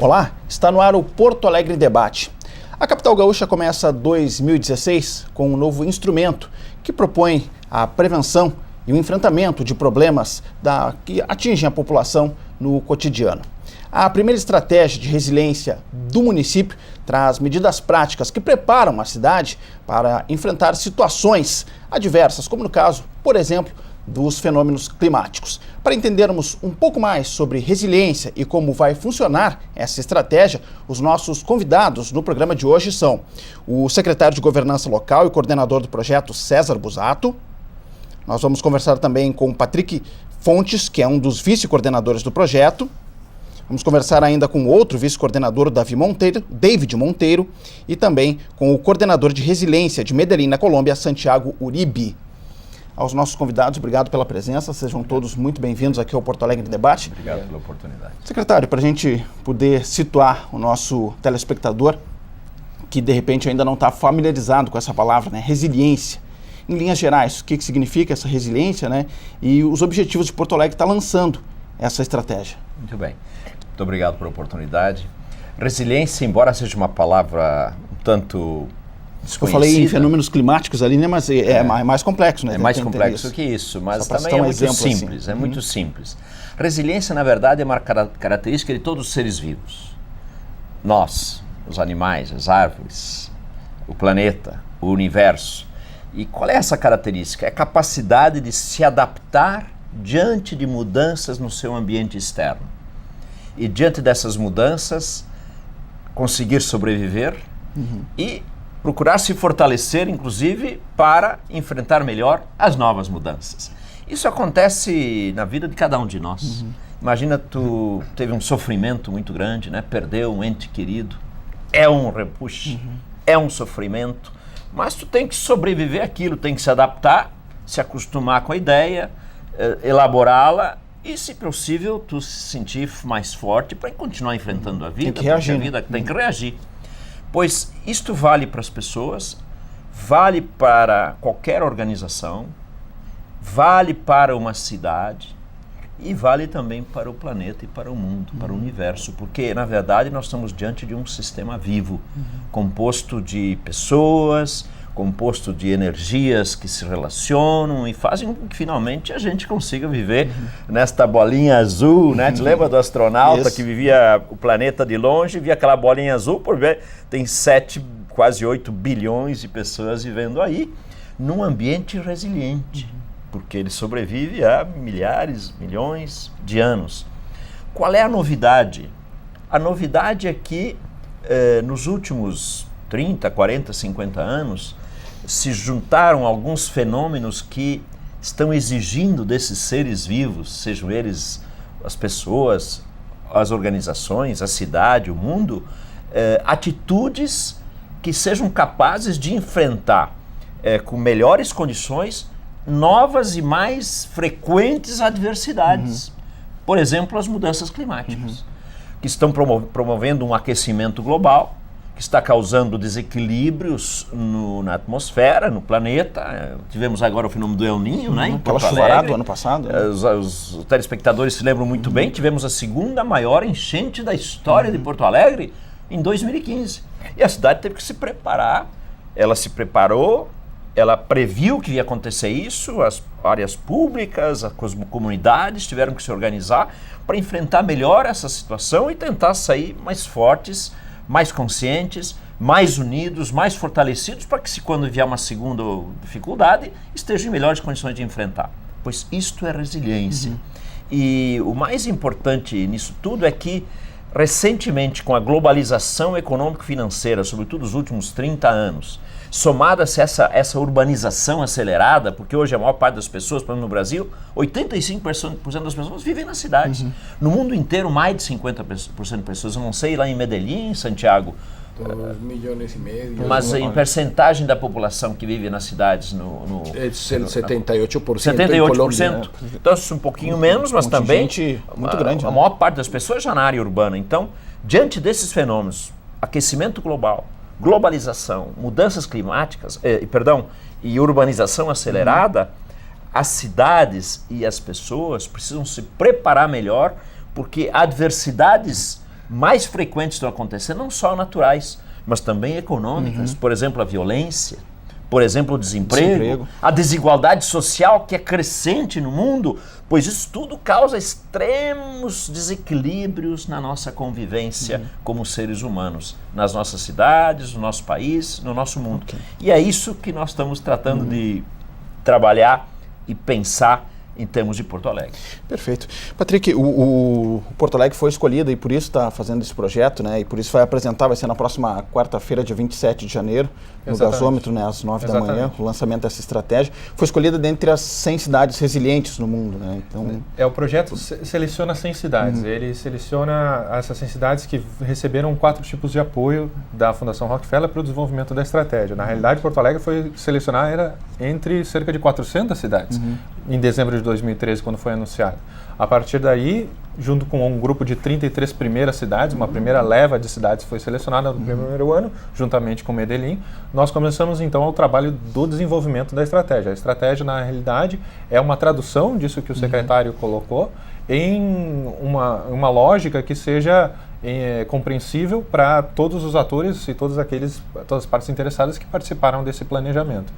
Olá, está no ar o Porto Alegre em Debate. A capital gaúcha começa 2016 com um novo instrumento que propõe a prevenção e o enfrentamento de problemas que atingem a população no cotidiano. A primeira estratégia de resiliência do município traz medidas práticas que preparam a cidade para enfrentar situações adversas, como no caso, por exemplo, dos fenômenos climáticos. Para entendermos um pouco mais sobre resiliência e como vai funcionar essa estratégia, os nossos convidados no programa de hoje são o secretário de Governança Local e coordenador do projeto, César Busato. Nós vamos conversar também com o Patrick Fontes, que é um dos vice-coordenadores do projeto. Vamos conversar ainda com outro vice-coordenador, David Monteiro, e também com o coordenador de resiliência de Medellín, na Colômbia, Santiago Uribe. Aos nossos convidados, obrigado pela presença, sejam todos muito bem-vindos aqui ao Porto Alegre em Debate. Obrigado pela oportunidade. Secretário, para a gente poder situar o nosso telespectador, que de repente ainda não está familiarizado com essa palavra, né, resiliência, em linhas gerais, o que significa essa resiliência, né, e os objetivos de Porto Alegre está lançando essa estratégia. Muito bem, muito obrigado pela oportunidade. Resiliência, embora seja uma palavra um tanto eu falei em fenômenos climáticos ali, né? Mas é mais complexo, né? É mais complexo que isso, mas também é muito simples, assim. Muito simples. Resiliência, na verdade, é uma característica de todos os seres vivos. Nós, os animais, as árvores, o planeta, o universo. E qual é essa característica? É a capacidade de se adaptar diante de mudanças no seu ambiente externo. E diante dessas mudanças, conseguir sobreviver e procurar se fortalecer, inclusive, para enfrentar melhor as novas mudanças. Isso acontece na vida de cada um de nós. Imagina, tu teve um sofrimento muito grande, né? Perdeu um ente querido, é um repuxo, é um sofrimento, mas tu tem que sobreviver àquilo, tem que se adaptar, se acostumar com a ideia, elaborá-la e, se possível, tu se sentir mais forte para continuar enfrentando a vida. Tem que reagir. A vida tem que reagir. Pois isto vale para as pessoas, vale para qualquer organização, vale para uma cidade e vale também para o planeta e para o mundo, para o universo, porque na verdade nós estamos diante de um sistema vivo, composto de pessoas, composto de energias que se relacionam e fazem com que finalmente a gente consiga viver nesta bolinha azul, né? Te lembra do astronauta que vivia o planeta de longe, via aquela bolinha azul, por ver, tem 7, quase 8 bilhões de pessoas vivendo aí, num ambiente resiliente, porque ele sobrevive há milhares, milhões de anos. Qual é a novidade? A novidade é que nos últimos 30, 40, 50 anos, se juntaram alguns fenômenos que estão exigindo desses seres vivos, sejam eles as pessoas, as organizações, a cidade, o mundo, atitudes que sejam capazes de enfrentar com melhores condições novas e mais frequentes adversidades. Por exemplo, as mudanças climáticas, que estão promovendo um aquecimento global, que está causando desequilíbrios na atmosfera, no planeta. Tivemos agora o fenômeno do El Niño, né, em Porto Alegre. Chuvarada do ano passado. Né? Os telespectadores se lembram muito bem, tivemos a segunda maior enchente da história de Porto Alegre em 2015. E a cidade teve que se preparar, ela se preparou, ela previu que ia acontecer isso, as áreas públicas, as comunidades tiveram que se organizar para enfrentar melhor essa situação e tentar sair mais fortes, mais conscientes, mais unidos, mais fortalecidos, para que, se quando vier uma segunda dificuldade, estejam em melhores condições de enfrentar. Pois isto é resiliência. E o mais importante nisso tudo é que, recentemente, com a globalização econômico-financeira, sobretudo nos últimos 30 anos, somada-se essa urbanização acelerada, porque hoje a maior parte das pessoas, por exemplo, no Brasil, 85% das pessoas vivem nas cidades. No mundo inteiro, mais de 50% de pessoas. Eu não sei, lá em Medellín, Santiago, 2,5 milhões. Mas em percentagem da população que vive nas cidades é 78%. 78%. Então, isso é um pouquinho menos, mas também muito grande. A maior parte das pessoas já na área urbana. Então, diante desses fenômenos, aquecimento global, globalização, mudanças climáticas, e urbanização acelerada, as cidades e as pessoas precisam se preparar melhor, porque adversidades mais frequentes estão acontecendo, não só naturais, mas também econômicas. Por exemplo, a violência, por exemplo, o desemprego, a desigualdade social que é crescente no mundo, pois isso tudo causa extremos desequilíbrios na nossa convivência como seres humanos, nas nossas cidades, no nosso país, no nosso mundo. E é isso que nós estamos tratando de trabalhar e pensar em termos de Porto Alegre. Perfeito. Patrick, o Porto Alegre foi escolhido e por isso está fazendo esse projeto, né? E por isso vai ser na próxima quarta-feira, dia 27 de janeiro, no gasômetro, né, às 9 da manhã, o lançamento dessa estratégia. Foi escolhida dentre as 100 cidades resilientes no mundo, né? Então, o projeto seleciona 100 cidades. Ele seleciona essas 100 cidades que receberam 4 tipos de apoio da Fundação Rockefeller para o desenvolvimento da estratégia. Na realidade, Porto Alegre foi selecionada entre cerca de 400 cidades, em dezembro de 2013, quando foi anunciado. A partir daí, junto com um grupo de 33 primeiras cidades, uma primeira leva de cidades foi selecionada no primeiro ano, juntamente com Medellín, nós começamos então o trabalho do desenvolvimento da estratégia. A estratégia, na realidade, é uma tradução disso que o secretário colocou em uma lógica que seja compreensível para todos os atores e todas as partes interessadas que participaram desse planejamento.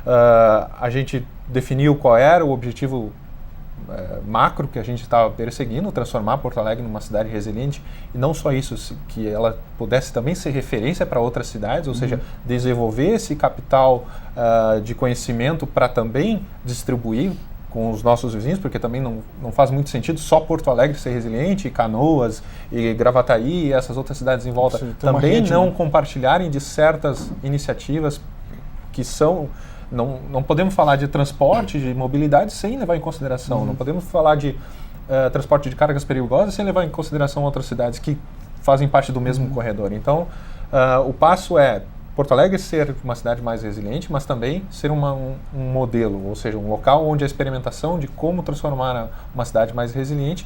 A gente definiu qual era o objetivo macro que a gente estava perseguindo, transformar Porto Alegre numa cidade resiliente, e não só isso, que ela pudesse também ser referência para outras cidades, ou seja, desenvolver esse capital de conhecimento para também distribuir com os nossos vizinhos, porque também não faz muito sentido só Porto Alegre ser resiliente, e Canoas, e Gravataí, e essas outras cidades em volta também não compartilharem de certas iniciativas que são... Não podemos falar de transporte, de mobilidade, sem levar em consideração. Não podemos falar de transporte de cargas perigosas sem levar em consideração outras cidades que fazem parte do mesmo corredor. Então, o passo é Porto Alegre ser uma cidade mais resiliente, mas também ser um modelo, ou seja, um local onde a experimentação de como transformar uma cidade mais resiliente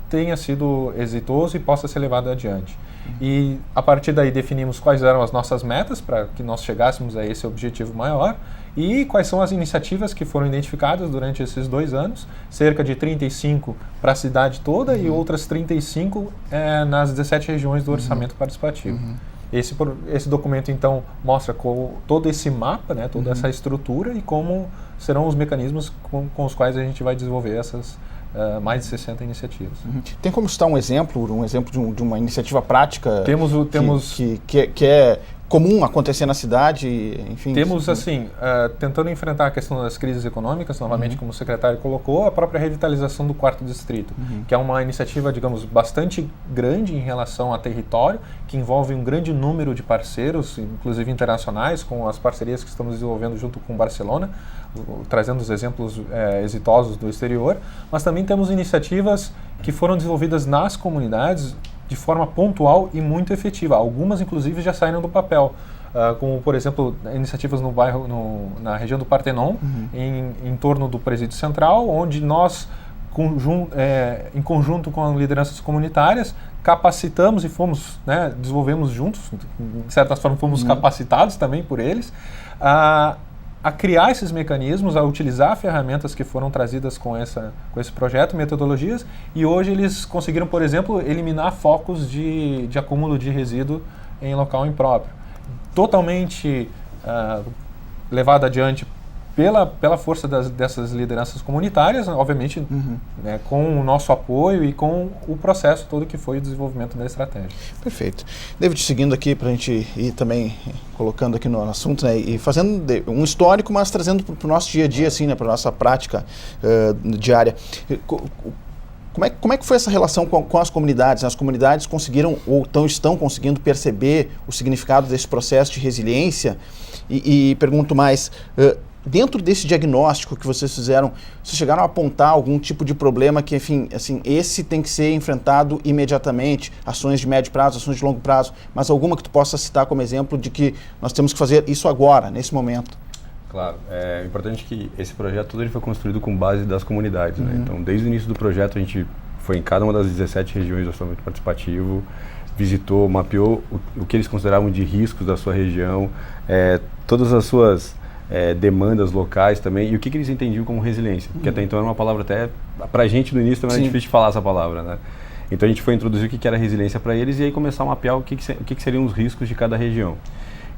tenha sido exitoso e possa ser levado adiante. E, a partir daí, definimos quais eram as nossas metas para que nós chegássemos a esse objetivo maior e quais são as iniciativas que foram identificadas durante esses 2 anos, cerca de 35 para a cidade toda e outras 35 nas 17 regiões do orçamento participativo. Esse documento, então, mostra todo esse mapa, né, toda essa estrutura e como serão os mecanismos com os quais a gente vai desenvolver essas mais de 60 iniciativas. Tem como citar um exemplo de uma iniciativa prática que é comum acontecer na cidade? Enfim, temos, assim, tentando enfrentar a questão das crises econômicas, novamente, como o secretário colocou, a própria revitalização do 4º Distrito, que é uma iniciativa, digamos, bastante grande em relação a território, que envolve um grande número de parceiros, inclusive internacionais, com as parcerias que estamos desenvolvendo junto com Barcelona, trazendo os exemplos exitosos do exterior, mas também temos iniciativas que foram desenvolvidas nas comunidades de forma pontual e muito efetiva. Algumas, inclusive, já saíram do papel, como, por exemplo, iniciativas no bairro, na região do Partenon, em torno do Presídio Central, onde nós, em conjunto com as lideranças comunitárias, capacitamos e desenvolvemos juntos, de certa forma fomos capacitados também por eles, a criar esses mecanismos, a utilizar ferramentas que foram trazidas com esse projeto, metodologias, e hoje eles conseguiram, por exemplo, eliminar focos de acúmulo de resíduo em local impróprio. Totalmente levado adiante pela força dessas lideranças comunitárias, obviamente, com o nosso apoio e com o processo todo que foi o desenvolvimento da estratégia. Perfeito. David, seguindo aqui para a gente ir também colocando aqui no assunto, né, e fazendo um histórico, mas trazendo para o nosso dia a dia, assim, né, para a nossa prática diária. Como é que foi essa relação com as comunidades? As comunidades conseguiram ou estão conseguindo perceber o significado desse processo de resiliência? E pergunto mais... dentro desse diagnóstico que vocês fizeram, vocês chegaram a apontar algum tipo de problema que, enfim, assim, esse tem que ser enfrentado imediatamente, ações de médio prazo, ações de longo prazo, mas alguma que tu possa citar como exemplo de que nós temos que fazer isso agora, nesse momento? Claro, é importante que esse projeto todo ele foi construído com base das comunidades, né? Então, desde o início do projeto, a gente foi em cada uma das 17 regiões do orçamento participativo, visitou, mapeou o que eles consideravam de riscos da sua região, todas as suas demandas locais também, e o que eles entendiam como resiliência, porque até então era uma palavra até, pra gente no início também era difícil de falar essa palavra, né? Então a gente foi introduzir o que era resiliência para eles e aí começar a mapear o que seriam os riscos de cada região.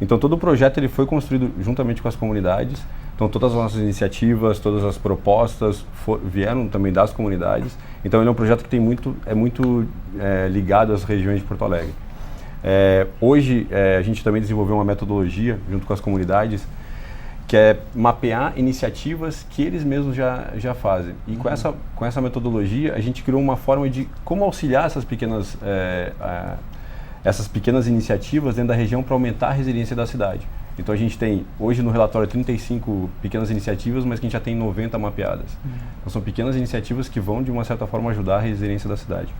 Então todo o projeto ele foi construído juntamente com as comunidades. Então todas as nossas iniciativas, todas as propostas vieram também das comunidades. Então ele é um projeto que é muito ligado às regiões de Porto Alegre. Hoje a gente também desenvolveu uma metodologia junto com as comunidades que é mapear iniciativas que eles mesmos já fazem. E com essa metodologia a gente criou uma forma de como auxiliar essas pequenas iniciativas dentro da região para aumentar a resiliência da cidade. Então a gente tem hoje no relatório 35 pequenas iniciativas, mas que a gente já tem 90 mapeadas. Então são pequenas iniciativas que vão de uma certa forma ajudar a resiliência da cidade.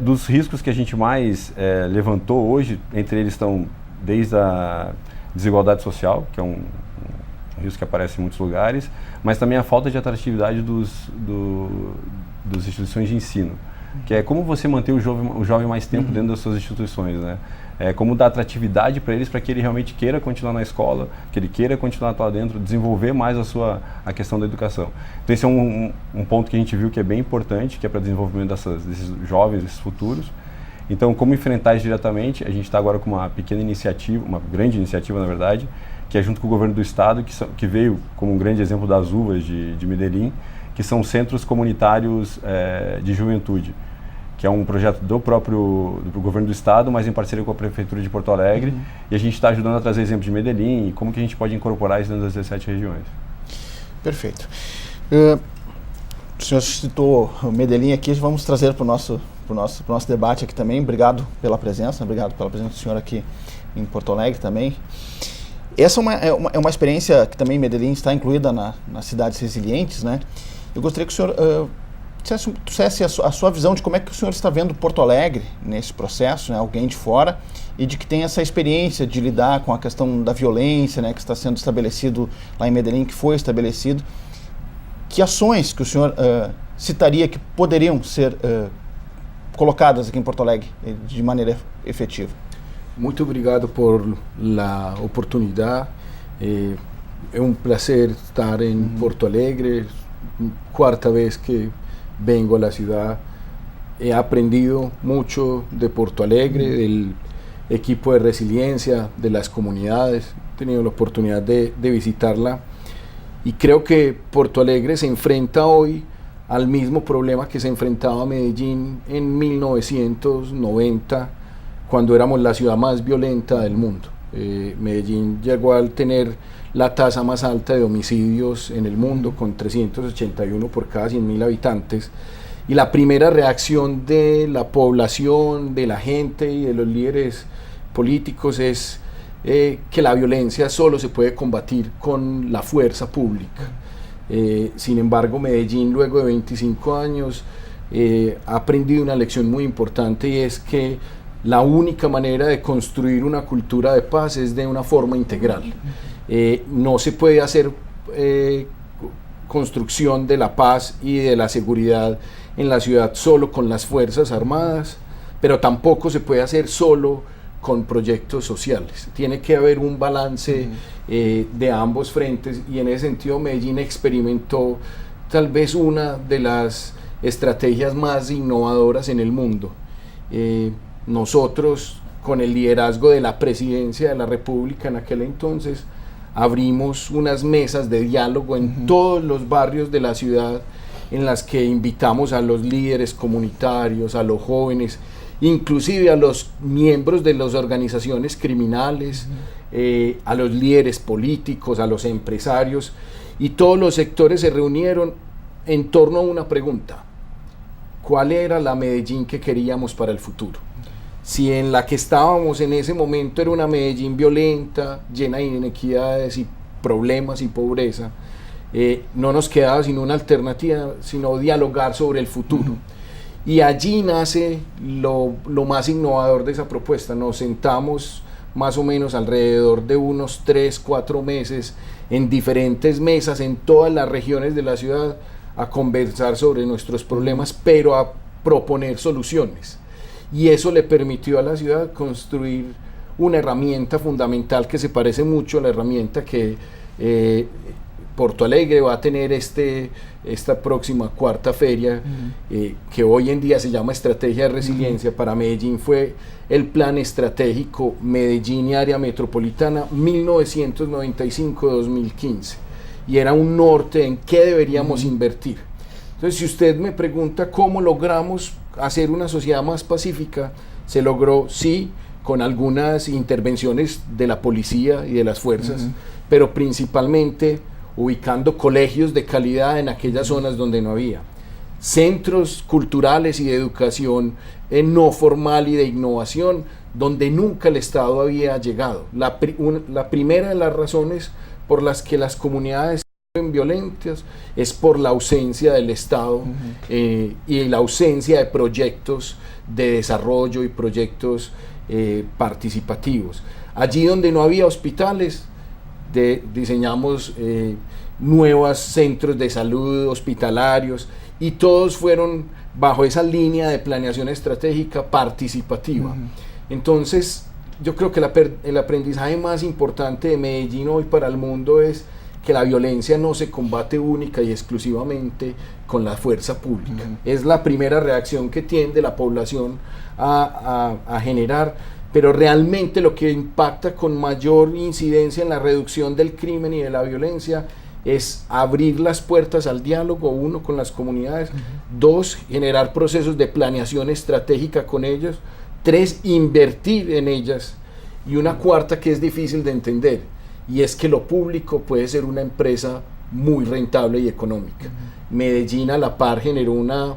Dos riscos que a gente mais levantou hoje, entre eles estão desde a desigualdade social, que é um risco que aparece em muitos lugares, mas também a falta de atratividade das instituições de ensino, que é como você manter o jovem mais tempo dentro das suas instituições, né? Como dar atratividade para eles, para que ele realmente queira continuar na escola, que ele queira continuar lá dentro, desenvolver mais a questão da educação. Então esse é um ponto que a gente viu que é bem importante, que é para o desenvolvimento desses jovens, desses futuros. Então, como enfrentar isso diretamente? A gente está agora com uma pequena iniciativa, uma grande iniciativa, na verdade, que é junto com o governo do estado, que veio como um grande exemplo das uvas de Medellín, que são centros comunitários de juventude, que é um projeto do próprio governo do estado, mas em parceria com a prefeitura de Porto Alegre, e a gente está ajudando a trazer exemplos de Medellín e como que a gente pode incorporar isso dentro das 17 regiões. Perfeito. O senhor citou Medellín aqui, vamos trazer para o nosso debate aqui também. Obrigado pela presença do senhor aqui em Porto Alegre também. Essa é uma experiência que também Medellín está incluída nas cidades resilientes, né? Eu gostaria que o senhor dissesse a sua visão de como é que o senhor está vendo Porto Alegre nesse processo, né? Alguém de fora, e de que tem essa experiência de lidar com a questão da violência, né? Que está sendo estabelecido lá em Medellín, que foi estabelecido. Que ações que o senhor citaria que poderiam ser colocadas aqui em Porto Alegre de maneira efetiva? Muito obrigado por a oportunidade. É um prazer estar em Porto Alegre. Quarta vez que vengo a la ciudad. He aprendido mucho de Porto Alegre, del equipo de resiliencia, de las comunidades. He tenido la oportunidad de visitarla. Y creo que Porto Alegre se enfrenta hoy al mismo problema que se enfrentaba Medellín en 1990, cuando éramos la ciudad más violenta del mundo. Medellín llegó a tener la tasa más alta de homicidios en el mundo, con 381 por cada 100.000 habitantes. Y la primera reacción de la población, de la gente y de los líderes políticos es que la violencia solo se puede combatir con la fuerza pública. Sin embargo, Medellín, luego de 25 años, ha aprendido una lección muy importante, y es que la única manera de construir una cultura de paz es de una forma integral. No se puede hacer construcción de la paz y de la seguridad en la ciudad solo con las Fuerzas Armadas, pero tampoco se puede hacer solo con proyectos sociales. Tiene que haber un balance de ambos frentes, y en ese sentido Medellín experimentó tal vez una de las estrategias más innovadoras en el mundo. Nosotros, con el liderazgo de la Presidencia de la República en aquel entonces, abrimos unas mesas de diálogo en todos los barrios de la ciudad, en las que invitamos a los líderes comunitarios, a los jóvenes, inclusive a los miembros de las organizaciones criminales, a los líderes políticos, a los empresarios, y todos los sectores se reunieron en torno a una pregunta: ¿cuál era la Medellín que queríamos para el futuro? Si en la que estábamos en ese momento era una Medellín violenta, llena de inequidades y problemas y pobreza, no nos quedaba sino una alternativa, sino dialogar sobre el futuro. Y allí nace lo más innovador de esa propuesta. Nos sentamos más o menos alrededor de unos 3-4 meses en diferentes mesas en todas las regiones de la ciudad a conversar sobre nuestros problemas, pero a proponer soluciones. Y eso le permitió a la ciudad construir una herramienta fundamental que se parece mucho a la herramienta que Porto Alegre va a tener esta próxima cuarta feria, que hoy en día se llama Estrategia de Resiliencia. Para Medellín fue el plan estratégico Medellín y área metropolitana 1995-2015, y era un norte en qué deberíamos invertir. Entonces, si usted me pregunta cómo logramos hacer una sociedad más pacífica, se logró, sí, con algunas intervenciones de la policía y de las fuerzas, pero principalmente ubicando colegios de calidad en aquellas zonas donde no había, centros culturales y de educación no formal y de innovación donde nunca el Estado había llegado. La primera de las razones por las que las comunidades son violentas es por la ausencia del Estado y la ausencia de proyectos de desarrollo y proyectos participativos. Allí donde no había hospitales, diseñamos nuevos centros de salud hospitalarios, y todos fueron bajo esa línea de planeación estratégica participativa. Entonces, yo creo que el aprendizaje más importante de Medellín hoy para el mundo es que la violencia no se combate única y exclusivamente con la fuerza pública. Es la primera reacción que tiende la población a generar, pero realmente lo que impacta con mayor incidencia en la reducción del crimen y de la violencia es abrir las puertas al diálogo, uno, con las comunidades, dos, generar procesos de planeación estratégica con ellos, tres, invertir en ellas, y una cuarta que es difícil de entender, y es que lo público puede ser una empresa muy rentable y económica. Medellín a la par generó una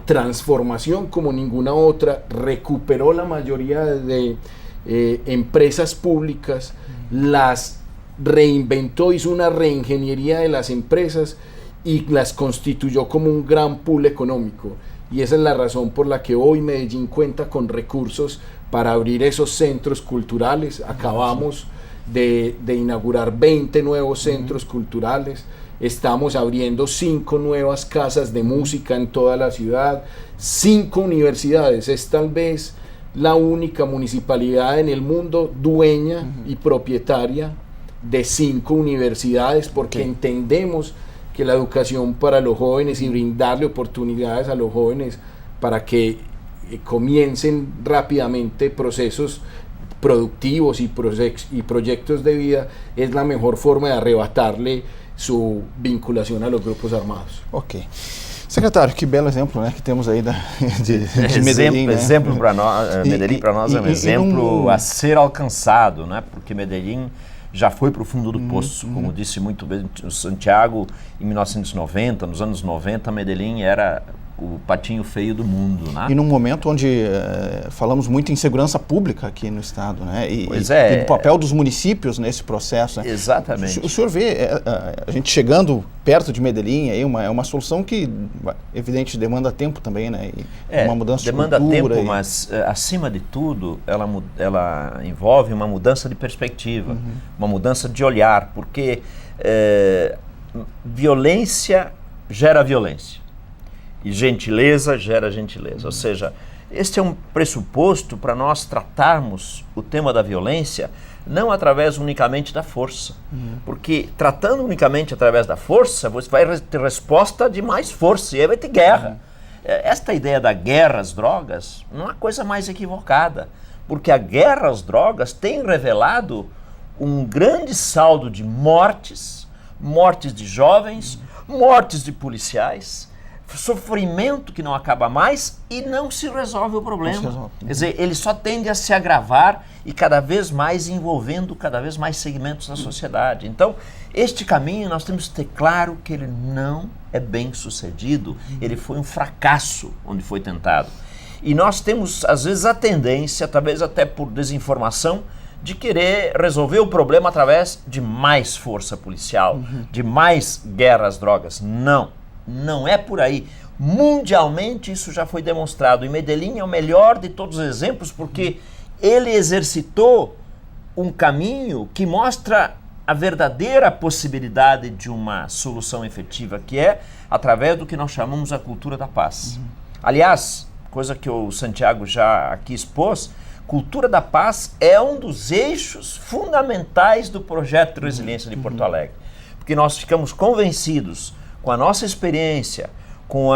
transformación como ninguna otra, recuperó la mayoría de empresas públicas, las reinventó, hizo una reingeniería de las empresas y las constituyó como un gran pool económico, y esa es la razón por la que hoy Medellín cuenta con recursos para abrir esos centros culturales. Acabamos de inaugurar 20 nuevos centros culturales, estamos abriendo 5 nuevas casas de música en toda la ciudad, 5 universidades. Es tal vez la única municipalidad en el mundo dueña y propietaria de 5 universidades, porque entendemos que la educación para los jóvenes y brindarle oportunidades a los jóvenes para que comiencen rápidamente procesos productivos y proyectos de vida es la mejor forma de arrebatarle su vinculación a los grupos armados. Ok. Secretário, que belo exemplo, né, que temos aí de Medellín. Exemplo para nós, Medellín para nós é um exemplo a ser alcançado, né, porque Medellín já foi para o fundo do poço, como disse muito bem o Santiago, em 1990, nos anos 90, Medellín era o patinho feio do mundo, né? E num momento onde falamos muito em segurança pública aqui no estado, né? E do papel dos municípios nesse processo. Né? Exatamente. O senhor vê a gente chegando perto de Medellín, aí é uma solução que, evidente, demanda tempo também, né? E uma mudança de cultura. Demanda tempo, mas acima de tudo, ela envolve uma mudança de perspectiva, uma mudança de olhar, porque violência gera violência. E gentileza gera gentileza, ou seja, este é um pressuposto para nós tratarmos o tema da violência não através unicamente da força, porque tratando unicamente através da força, você vai ter resposta de mais força e aí vai ter guerra. Esta ideia da guerra às drogas não há coisa mais equivocada, porque a guerra às drogas tem revelado um grande saldo de mortes de jovens, mortes de policiais, sofrimento que não acaba mais e não se resolve o problema. Quer dizer, ele só tende a se agravar e cada vez mais envolvendo cada vez mais segmentos da sociedade. Então, este caminho nós temos que ter claro que ele não é bem sucedido, ele foi um fracasso onde foi tentado. E nós temos, às vezes, a tendência, talvez até por desinformação, de querer resolver o problema através de mais força policial, de mais guerra às drogas. Não é por aí. Mundialmente isso já foi demonstrado. E Medellín é o melhor de todos os exemplos porque ele exercitou um caminho que mostra a verdadeira possibilidade de uma solução efetiva, que é através do que nós chamamos a cultura da paz. Aliás, coisa que o Santiago já aqui expôs, cultura da paz é um dos eixos fundamentais do projeto de resiliência de Porto Alegre. porque nós ficamos convencidos com a nossa experiência, com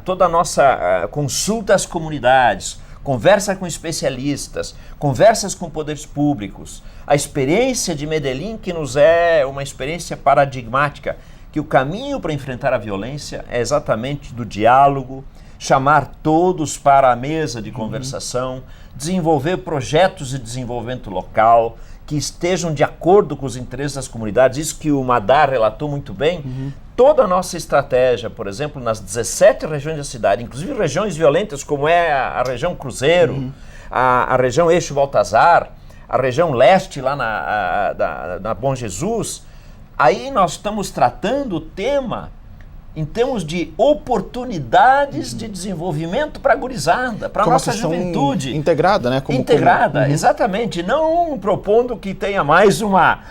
toda a nossa consulta às comunidades, conversa com especialistas, conversas com poderes públicos, a experiência de Medellín, que nos é uma experiência paradigmática, que o caminho para enfrentar a violência é exatamente do diálogo, chamar todos para a mesa de conversação, desenvolver projetos de desenvolvimento local que estejam de acordo com os interesses das comunidades, isso que o Madar relatou muito bem. Toda a nossa estratégia, por exemplo, nas 17 regiões da cidade, inclusive regiões violentas como é a região Cruzeiro, a região Eixo Baltazar, a região leste lá na Bom Jesus, aí nós estamos tratando o tema em termos de oportunidades de desenvolvimento para a gurizada, para a nossa juventude. Integrada, né? Integrada, exatamente. Não propondo que tenha mais uma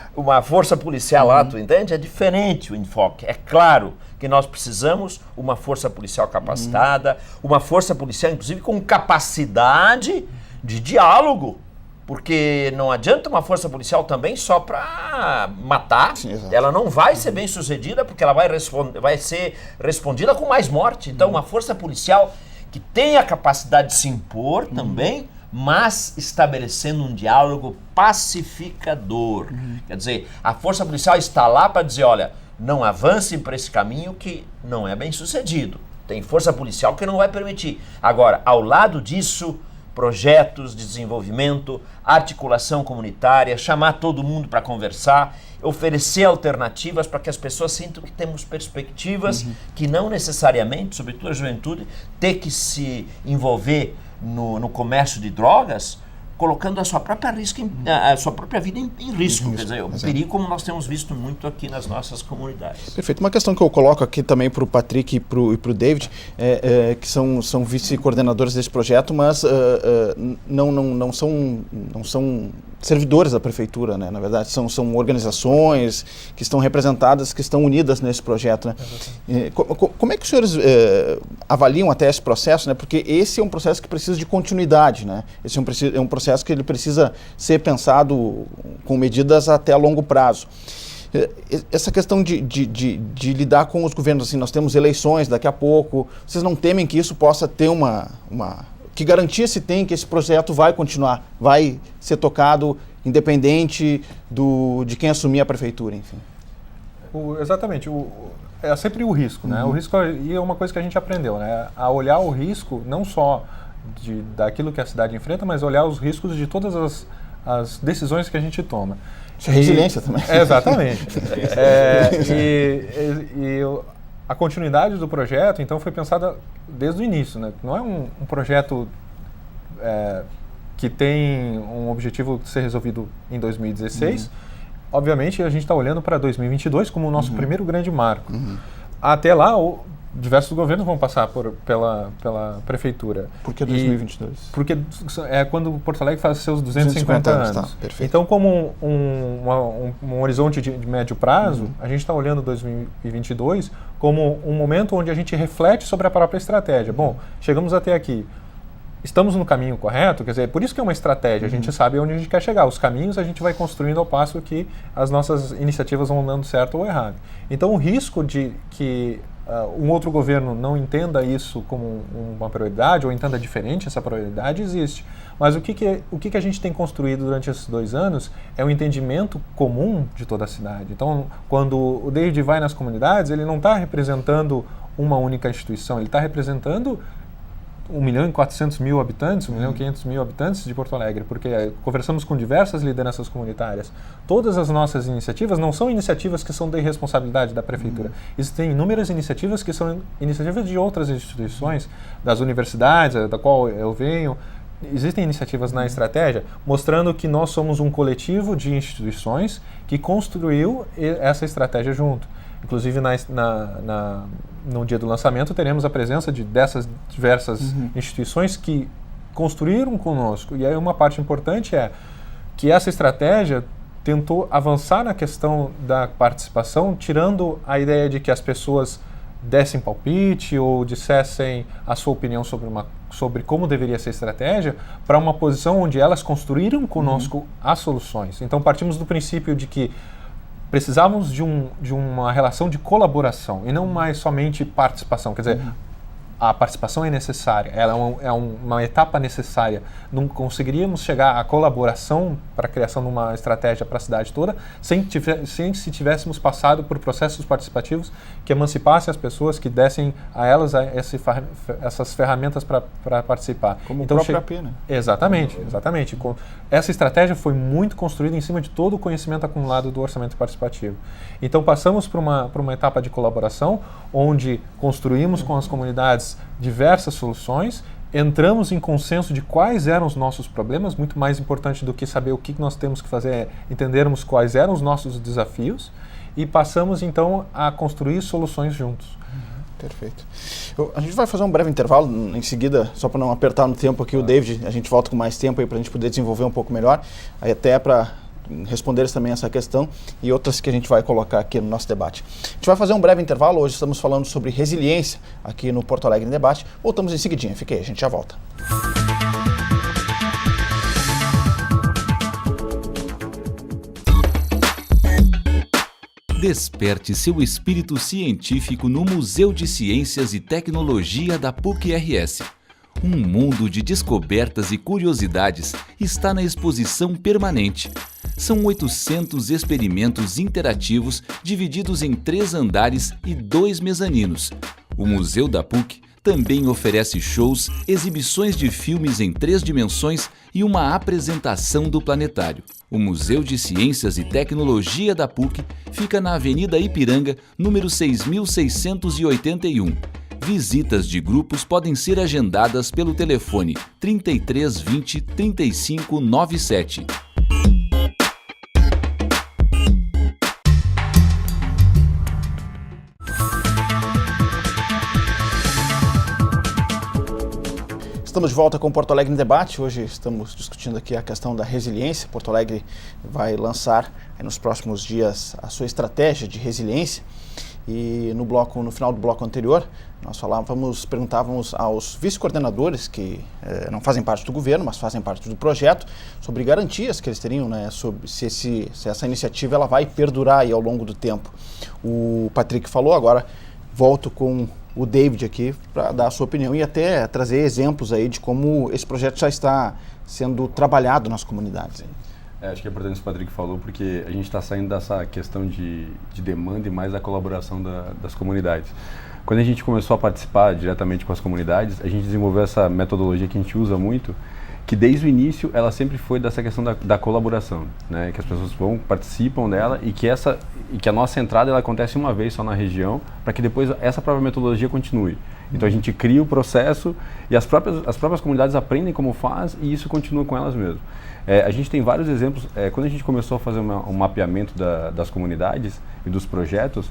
força policial lá, tu entende? É diferente o enfoque. É claro que nós precisamos uma força policial capacitada, uma força policial, inclusive, com capacidade de diálogo. Porque não adianta uma força policial também só para matar. Sim, ela não vai ser bem sucedida porque ela vai ser respondida com mais morte. Então, uma força policial que tenha a capacidade de se impor também, mas estabelecendo um diálogo pacificador. Quer dizer, a força policial está lá para dizer, olha, não avancem por esse caminho que não é bem sucedido. Tem força policial que não vai permitir. Agora, ao lado disso, projetos de desenvolvimento, articulação comunitária, chamar todo mundo para conversar, oferecer alternativas para que as pessoas sintam que temos perspectivas que não necessariamente, sobretudo a juventude, ter que se envolver no comércio de drogas, colocando a sua própria vida em risco. Quer dizer, o perigo, como nós temos visto muito aqui nas nossas comunidades. Perfeito. Uma questão que eu coloco aqui também para o Patrick e para o David, que são vice-coordenadores desse projeto, mas não são servidores da prefeitura, né? Na verdade, são organizações que estão representadas, que estão unidas nesse projeto, né? Como é que os senhores avaliam até esse processo, né? Porque esse é um processo que precisa de continuidade, né? Esse é um processo que ele precisa ser pensado com medidas até a longo prazo. Essa questão de lidar com os governos, assim, nós temos eleições daqui a pouco, vocês não temem que isso possa ter que garantia se tem que esse projeto vai continuar, vai ser tocado independente de quem assumir a prefeitura, enfim? Exatamente. É sempre o risco, né? O risco é uma coisa que a gente aprendeu, né? A olhar o risco não só daquilo que a cidade enfrenta, mas olhar os riscos de todas as decisões que a gente toma. Isso é resiliência também. Exatamente. A continuidade do projeto, então, foi pensada desde o início, né? Não é um projeto que tem um objetivo de ser resolvido em 2016. Obviamente, a gente está olhando para 2022 como o nosso primeiro grande marco. Até lá, diversos governos vão passar pela prefeitura. Por que 2022? Porque é quando Porto Alegre faz seus 250 anos. Tá, perfeito. Então, como um horizonte de médio prazo, a gente está olhando 2022 como um momento onde a gente reflete sobre a própria estratégia. Bom, chegamos até aqui. Estamos no caminho correto? Quer dizer, por isso que é uma estratégia, a gente sabe onde a gente quer chegar. Os caminhos a gente vai construindo ao passo que as nossas iniciativas vão dando certo ou errado. Então, o risco de que um outro governo não entenda isso como uma prioridade ou entenda diferente essa prioridade existe. Mas o que a gente tem construído durante esses 2 anos é um entendimento comum de toda a cidade. Então, quando o David vai nas comunidades, ele não está representando uma única instituição, ele está representando 1.400.000 habitantes, 1.500.000 habitantes de Porto Alegre, porque conversamos com diversas lideranças comunitárias. Todas as nossas iniciativas não são iniciativas que são de responsabilidade da prefeitura. Existem inúmeras iniciativas que são iniciativas de outras instituições, das universidades, da qual eu venho. Existem iniciativas na estratégia mostrando que nós somos um coletivo de instituições que construiu essa estratégia junto. Inclusive, no dia do lançamento, teremos a presença dessas diversas instituições que construíram conosco. E aí uma parte importante é que essa estratégia tentou avançar na questão da participação, tirando a ideia de que as pessoas dessem palpite ou dissessem a sua opinião sobre como deveria ser a estratégia, para uma posição onde elas construíram conosco as soluções. Então, partimos do princípio de que precisávamos de uma relação de colaboração e não mais somente participação. Quer dizer, a participação é necessária, ela é uma etapa necessária. Não conseguiríamos chegar à colaboração para a criação de uma estratégia para a cidade toda sem se tivéssemos passado por processos participativos que emancipassem as pessoas, que dessem a elas essas ferramentas para participar. Como então, o próprio AP, né? Exatamente. Essa estratégia foi muito construída em cima de todo o conhecimento acumulado do orçamento participativo. Então passamos por uma etapa de colaboração, onde construímos com as comunidades diversas soluções, entramos em consenso de quais eram os nossos problemas. Muito mais importante do que saber o que nós temos que fazer é entendermos quais eram os nossos desafios e passamos então a construir soluções juntos. Perfeito. A gente vai fazer um breve intervalo em seguida, só para não apertar no tempo aqui o David, a gente volta com mais tempo aí para a gente poder desenvolver um pouco melhor, aí até para responder também essa questão e outras que a gente vai colocar aqui no nosso debate. A gente vai fazer um breve intervalo, hoje estamos falando sobre resiliência aqui no Porto Alegre em Debate. Voltamos em seguidinha, fique aí, a gente já volta. Desperte seu espírito científico no Museu de Ciências e Tecnologia da PUC-RS. Um mundo de descobertas e curiosidades está na exposição permanente. São 800 experimentos interativos divididos em 3 andares e 2 mezaninos. O Museu da PUC também oferece shows, exibições de filmes em 3 dimensões e uma apresentação do planetário. O Museu de Ciências e Tecnologia da PUC fica na Avenida Ipiranga, número 6.681. Visitas de grupos podem ser agendadas pelo telefone 3320 3597. Estamos de volta com o Porto Alegre em Debate. Hoje estamos discutindo aqui a questão da resiliência. Porto Alegre vai lançar nos próximos dias a sua estratégia de resiliência. E no final do bloco anterior, nós perguntávamos aos vice-coordenadores que não fazem parte do governo, mas fazem parte do projeto, sobre garantias que eles teriam, né, sobre se essa iniciativa ela vai perdurar aí ao longo do tempo. O Patrick falou, agora volto com o David aqui para dar a sua opinião e até trazer exemplos aí de como esse projeto já está sendo trabalhado nas comunidades. Acho que é importante isso que o Patrick falou, porque a gente está saindo dessa questão de demanda e mais da colaboração das comunidades. Quando a gente começou a participar diretamente com as comunidades, a gente desenvolveu essa metodologia que a gente usa muito, que desde o início ela sempre foi dessa questão da colaboração, né? Que as pessoas participam dela e que a nossa entrada ela acontece uma vez só na região, para que depois essa própria metodologia continue. Então a gente cria o processo e as próprias comunidades aprendem como faz e isso continua com elas mesmas. A gente tem vários exemplos. Quando a gente começou a fazer um mapeamento das comunidades e dos projetos,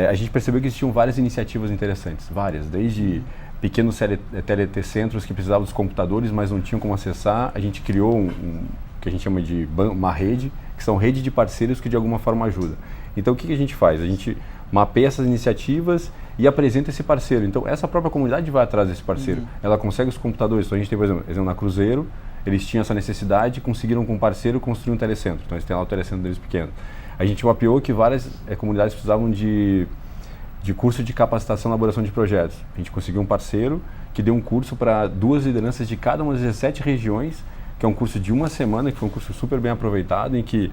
a gente percebeu que existiam várias iniciativas interessantes, várias, desde pequenos TLT centros que precisavam dos computadores, mas não tinham como acessar. A gente criou o que a gente chama de uma rede, que são redes de parceiros que de alguma forma ajudam. Então o que a gente faz? A gente mapeia essas iniciativas e apresenta esse parceiro. Então essa própria comunidade vai atrás desse parceiro. Ela consegue os computadores. Então a gente tem, por exemplo, na Cruzeiro, eles tinham essa necessidade, conseguiram com um parceiro construir um telecentro. Então eles têm lá o telecentro deles pequeno. A gente mapeou que várias comunidades precisavam de curso de capacitação e elaboração de projetos. A gente conseguiu um parceiro que deu um curso para 2 lideranças de cada uma das 17 regiões, que é um curso de 1 semana, que foi um curso super bem aproveitado, em que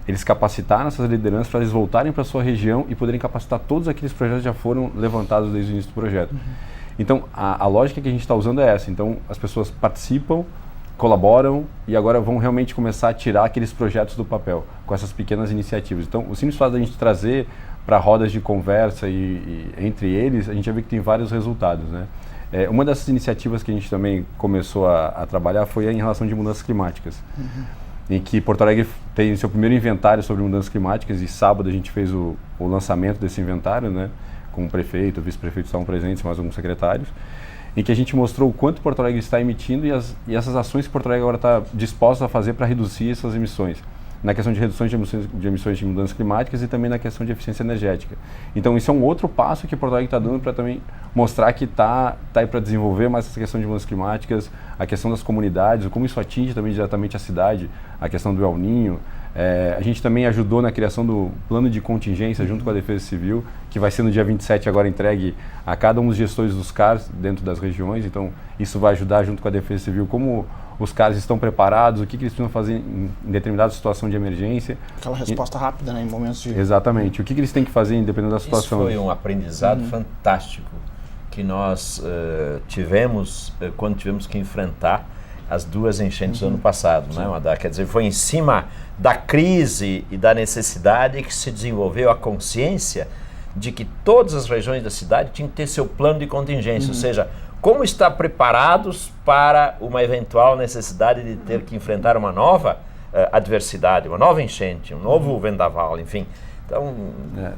eles capacitaram essas lideranças para eles voltarem para a sua região e poderem capacitar todos aqueles projetos que já foram levantados desde o início do projeto. Então, a lógica que a gente está usando é essa. Então, as pessoas participam, colaboram e agora vão realmente começar a tirar aqueles projetos do papel, com essas pequenas iniciativas. Então, o simples fato da gente trazer para rodas de conversa e entre eles, a gente já vê que tem vários resultados, né? Uma dessas iniciativas que a gente também começou a trabalhar foi em relação de mudanças climáticas, em que Porto Alegre tem seu primeiro inventário sobre mudanças climáticas e sábado a gente fez o lançamento desse inventário, né? Com o prefeito, o vice-prefeito estavam presentes, mais alguns secretários, em que a gente mostrou o quanto Porto Alegre está emitindo e essas ações que Porto Alegre agora está disposta a fazer para reduzir essas emissões. Na questão de redução de emissões de mudanças climáticas e também na questão de eficiência energética. Então isso é um outro passo que Porto Alegre está dando para também mostrar que está aí para desenvolver mais essa questão de mudanças climáticas, a questão das comunidades, como isso atinge também diretamente a cidade, a questão do El Niño, A gente também ajudou na criação do plano de contingência junto com a Defesa Civil, que vai ser no dia 27 agora entregue a cada um dos gestores dos CARs dentro das regiões. Então, isso vai ajudar junto com a Defesa Civil como os CARs estão preparados, o que eles precisam fazer em determinada situação de emergência. Aquela resposta rápida, né, em momentos de... Exatamente. O que eles têm que fazer independente da situação. Isso foi um aprendizado fantástico que nós tivemos quando tivemos que enfrentar as 2 enchentes do ano passado, né? Quer dizer, foi em cima da crise e da necessidade que se desenvolveu a consciência de que todas as regiões da cidade tinham que ter seu plano de contingência, ou seja, como estar preparados para uma eventual necessidade de ter que enfrentar uma nova adversidade, uma nova enchente, um novo vendaval, enfim. Então,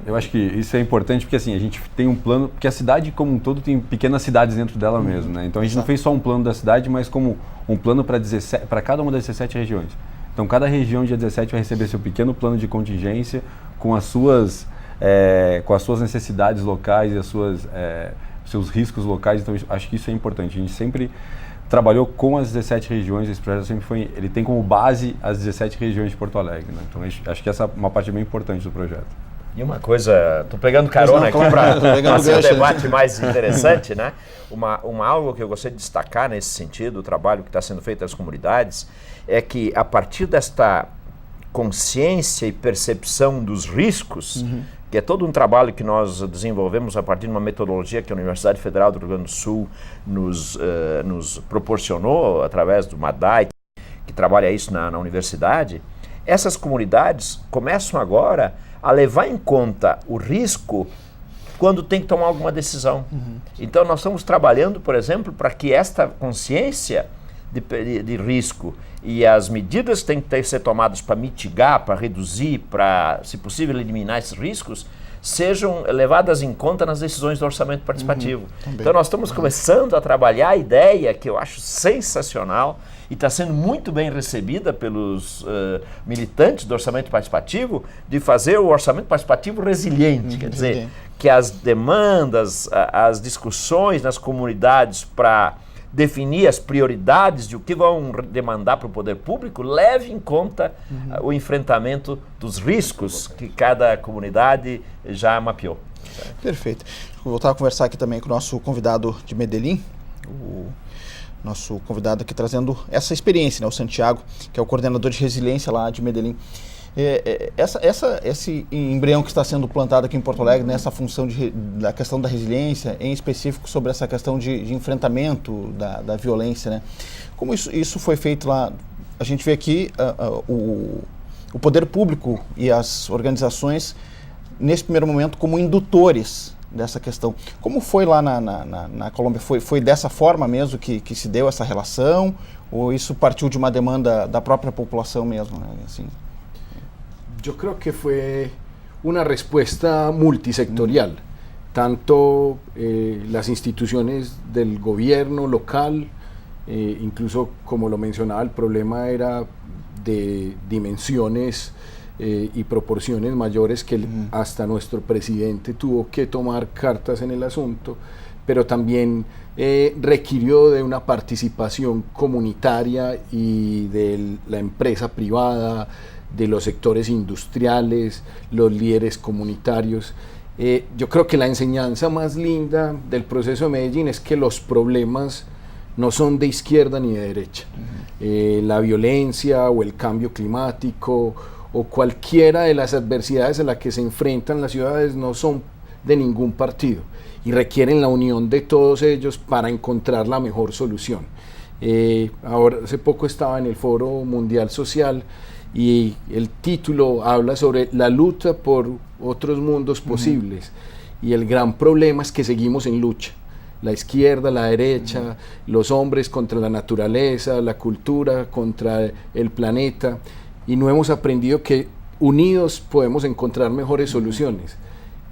eu acho que isso é importante porque assim, a gente tem um plano, porque a cidade como um todo tem pequenas cidades dentro dela mesmo, né? Então a gente não fez só um plano da cidade, mas como um plano para cada uma das 17 regiões. Então cada região dia 17 vai receber seu pequeno plano de contingência com as suas necessidades locais e seus riscos locais. Então acho que isso é importante. A gente sempre trabalhou com as 17 regiões, esse projeto sempre ele tem como base as 17 regiões de Porto Alegre, né? Então acho que essa é uma parte bem importante do projeto. E uma coisa, estou pegando carona aqui para fazer um debate mais interessante, né? Algo que eu gostaria de destacar nesse sentido, o trabalho que está sendo feito nas comunidades, é que a partir desta consciência e percepção dos riscos, que é todo um trabalho que nós desenvolvemos a partir de uma metodologia que a Universidade Federal do Rio Grande do Sul nos proporcionou através do MADAI, que trabalha isso na universidade, essas comunidades começam agora a levar em conta o risco quando tem que tomar alguma decisão. Então nós estamos trabalhando, por exemplo, para que esta consciência de risco e as medidas que têm que ser tomadas para mitigar, para reduzir, para, se possível, eliminar esses riscos, sejam levadas em conta nas decisões do orçamento participativo. Então nós estamos começando a trabalhar a ideia que eu acho sensacional e está sendo muito bem recebida pelos militantes do orçamento participativo, de fazer o orçamento participativo resiliente, quer dizer, que as demandas, as discussões nas comunidades para definir as prioridades de o que vão demandar para o poder público, leve em conta o enfrentamento dos riscos que cada comunidade já mapeou. Perfeito. Vou voltar a conversar aqui também com o nosso convidado de Medellín, o nosso convidado aqui trazendo essa experiência, né, o Santiago, que é o coordenador de resiliência lá de Medellín. Esse embrião que está sendo plantado aqui em Porto Alegre, nessa função da questão da resiliência, em específico sobre essa questão de enfrentamento da violência, né? Como isso foi feito lá? A gente vê aqui o poder público e as organizações, nesse primeiro momento, como indutores dessa questão. Como foi lá na Colômbia? Foi dessa forma mesmo que se deu essa relação? Ou isso partiu de uma demanda da própria população mesmo, né? Assim. Yo creo que fue una respuesta multisectorial, tanto las instituciones del gobierno local, incluso como lo mencionaba, el problema era de dimensiones y proporciones mayores que hasta nuestro presidente tuvo que tomar cartas en el asunto, pero también requirió de una participación comunitaria y de la empresa privada, de los sectores industriales, los líderes comunitarios. Yo creo que la enseñanza más linda del proceso de Medellín es que los problemas no son de izquierda ni de derecha. La violencia o el cambio climático o cualquiera de las adversidades a las que se enfrentan las ciudades no son de ningún partido y requieren la unión de todos ellos para encontrar la mejor solución. Ahora, hace poco estaba en el Foro Mundial Social y el título habla sobre la lucha por otros mundos posibles y el gran problema es que seguimos en lucha, la izquierda, la derecha, los hombres contra la naturaleza, la cultura contra el planeta, y no hemos aprendido que unidos podemos encontrar mejores soluciones.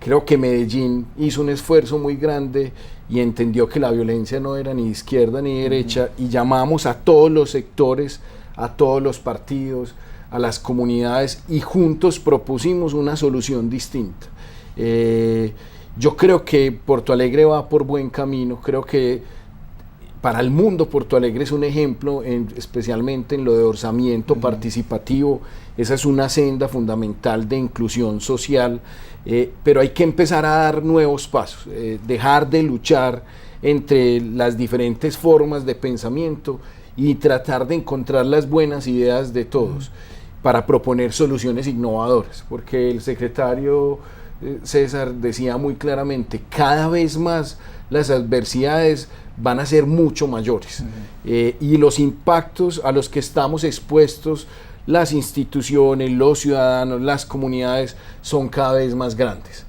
Creo que Medellín hizo un esfuerzo muy grande y entendió que la violencia no era ni izquierda ni derecha, y llamamos a todos los sectores, a todos los partidos, a las comunidades, y juntos propusimos una solución distinta. Yo creo que Porto Alegre va por buen camino, creo que para el mundo Porto Alegre es un ejemplo, especialmente en lo de orzamiento participativo. Esa es una senda fundamental de inclusión social, pero hay que empezar a dar nuevos pasos, dejar de luchar entre las diferentes formas de pensamiento y tratar de encontrar las buenas ideas de todos para proponer soluciones innovadoras, porque el secretario César decía muy claramente, cada vez más las adversidades van a ser mucho mayores, y los impactos a los que estamos expuestos las instituciones, los ciudadanos, las comunidades son cada vez más grandes,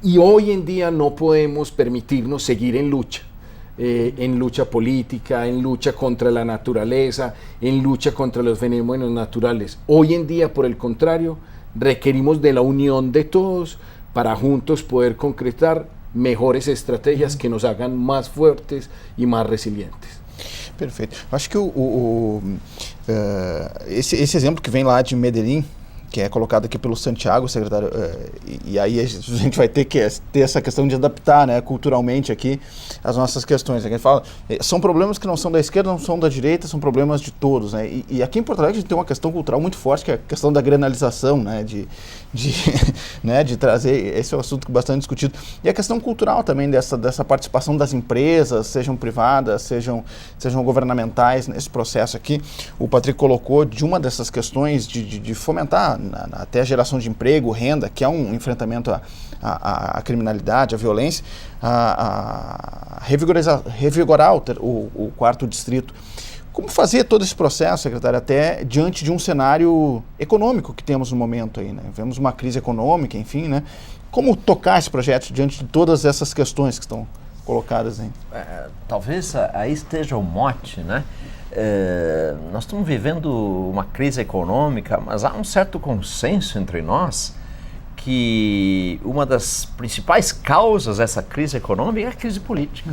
y hoy en día no podemos permitirnos seguir en lucha política, en lucha contra la naturaleza, en lucha contra los fenómenos naturales. Hoy en día, por el contrario, requerimos de la unión de todos para juntos poder concretar mejores estrategias que nos hagan más fuertes y más resilientes. Perfeito. Acho que esse exemplo que vem lá de Medellín, que é colocado aqui pelo Santiago, secretário, e aí a gente vai ter que ter essa questão de adaptar, né, culturalmente aqui as nossas questões. A gente fala, são problemas que não são da esquerda, não são da direita, são problemas de todos, né? E aqui em Porto Alegre a gente tem uma questão cultural muito forte, que é a questão da granalização, né, né, de trazer, esse é um assunto bastante discutido, e a questão cultural também dessa participação das empresas, sejam privadas, sejam governamentais nesse processo aqui. O Patrick colocou de uma dessas questões de fomentar até a geração de emprego, renda, que é um enfrentamento à criminalidade, à violência, a revigorar o quarto distrito. Como fazer todo esse processo, secretário, até diante de um cenário econômico que temos no momento aí, né? Vemos uma crise econômica, enfim, né? Como tocar esse projeto diante de todas essas questões que estão colocadas aí? Talvez aí esteja o mote, né? Nós estamos vivendo uma crise econômica, mas há um certo consenso entre nós que uma das principais causas dessa crise econômica é a crise política.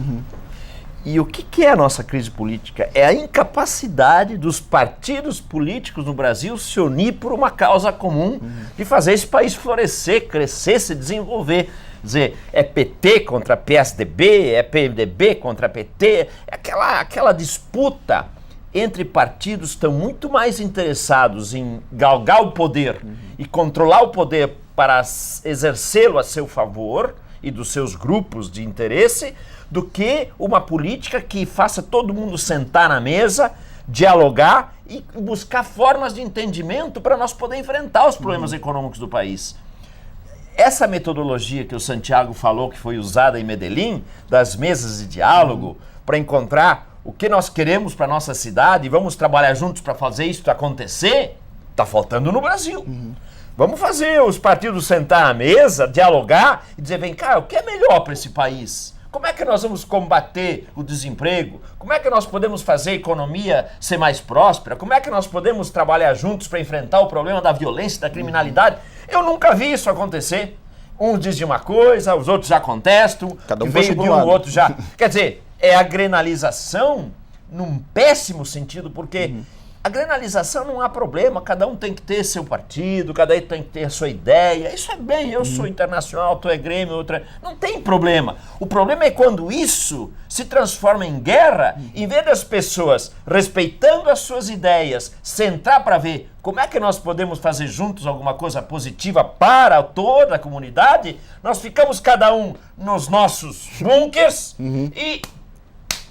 E o que é a nossa crise política? É a incapacidade dos partidos políticos no Brasil se unir por uma causa comum de fazer esse país florescer, crescer, se desenvolver. Quer dizer, é PT contra PSDB, é PMDB contra PT, é aquela disputa entre partidos que estão muito mais interessados em galgar o poder e controlar o poder para exercê-lo a seu favor e dos seus grupos de interesse, do que uma política que faça todo mundo sentar na mesa, dialogar e buscar formas de entendimento para nós poder enfrentar os problemas econômicos do país. Essa metodologia que o Santiago falou, que foi usada em Medellín, das mesas de diálogo, para encontrar o que nós queremos para a nossa cidade e vamos trabalhar juntos para fazer isso acontecer, está faltando no Brasil. Vamos fazer os partidos sentar à mesa, dialogar e dizer, vem cá, o que é melhor para esse país? Como é que nós vamos combater o desemprego? Como é que nós podemos fazer a economia ser mais próspera? Como é que nós podemos trabalhar juntos para enfrentar o problema da violência, da criminalidade? Eu nunca vi isso acontecer. Uns dizem uma coisa, os outros já contestam, Cada um veio de um, o outro já... Quer dizer, é a grenalização num péssimo sentido, porque a grenalização não há problema, cada um tem que ter seu partido, cada um tem que ter a sua ideia, isso é bem, eu sou internacional, tu é Grêmio, outra... Não tem problema. O problema é quando isso se transforma em guerra, em vez das pessoas respeitando as suas ideias, sentar para ver como é que nós podemos fazer juntos alguma coisa positiva para toda a comunidade, nós ficamos cada um nos nossos bunkers e